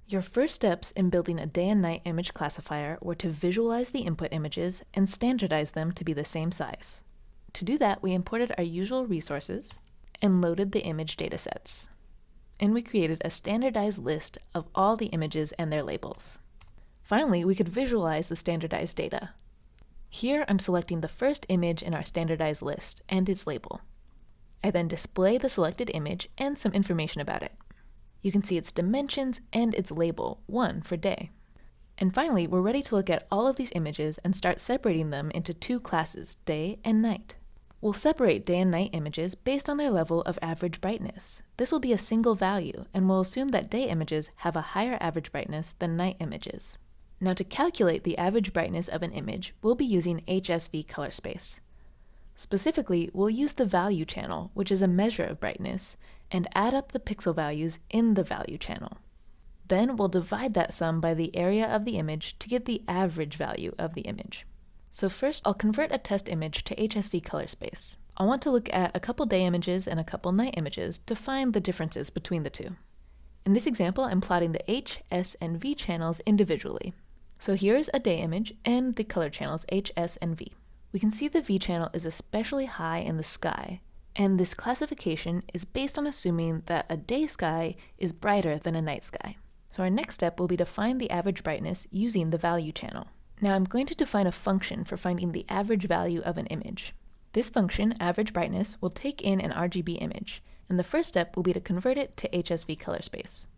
Your first steps in building a day and night image classifier were to visualize the input images and standardize them to be the same size. To do that, we imported our usual resources and loaded the image datasets. And we created a standardized list of all the images and their labels. Finally, we could visualize the standardized data. Here, I'm selecting the first image in our standardized list and its label. I then display the selected image and some information about it. You can see its dimensions and its label, 1 for day. And finally, we're ready to look at all of these images and start separating them into two classes, day and night. We'll separate day and night images based on their level of average brightness. This will be a single value, and we'll assume that day images have a higher average brightness than night images. Now, to calculate the average brightness of an image, we'll be using HSV color space. Specifically, we'll use the value channel, which is a measure of brightness, and add up the pixel values in the value channel. Then we'll divide that sum by the area of the image to get the average value of the image. So first, I'll convert a test image to HSV color space. I'll want to look at a couple day images and a couple night images to find the differences between the two. In this example, I'm plotting the H, S, and V channels individually. So here's a day image and the color channels H, S, and V. We can see the V channel is especially high in the sky, and this classification is based on assuming that a day sky is brighter than a night sky. So our next step will be to find the average brightness using the value channel. Now I'm going to define a function for finding the average value of an image. This function, average brightness, will take in an RGB image, and the first step will be to convert it to HSV color space.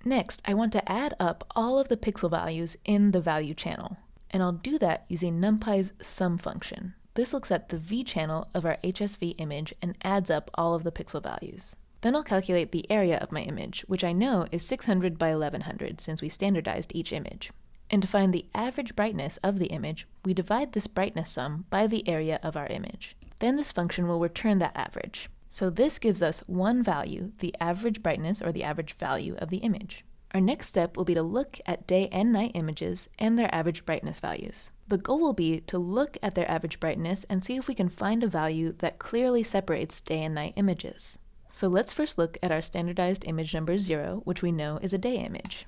Next, I want to add up all of the pixel values in the value channel, and I'll do that using NumPy's sum function. This looks at the V channel of our HSV image and adds up all of the pixel values. Then I'll calculate the area of my image, which I know is 600 by 1100 since we standardized each image. And to find the average brightness of the image, we divide this brightness sum by the area of our image. Then this function will return that average. So this gives us one value, the average brightness or the average value of the image. Our next step will be to look at day and night images and their average brightness values. The goal will be to look at their average brightness and see if we can find a value that clearly separates day and night images. So let's first look at our standardized image number 0, which we know is a day image.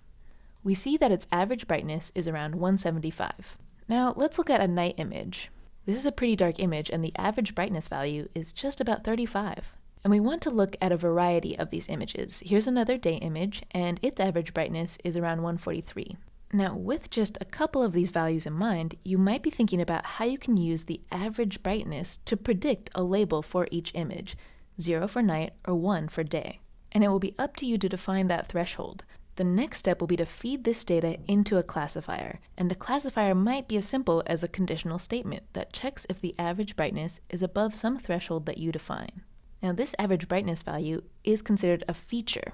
We see that its average brightness is around 175. Now let's look at a night image. This is a pretty dark image and the average brightness value is just about 35. And we want to look at a variety of these images. Here's another day image, and its average brightness is around 143. Now, with just a couple of these values in mind, you might be thinking about how you can use the average brightness to predict a label for each image, 0 for night or 1 for day. And it will be up to you to define that threshold. The next step will be to feed this data into a classifier, and the classifier might be as simple as a conditional statement that checks if the average brightness is above some threshold that you define. Now, this average brightness value is considered a feature,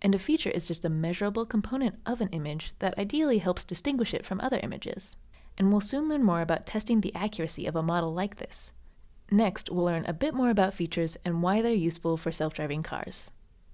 and a feature is just a measurable component of an image that ideally helps distinguish it from other images. And we'll soon learn more about testing the accuracy of a model like this. Next, we'll learn a bit more about features and why they're useful for self-driving cars.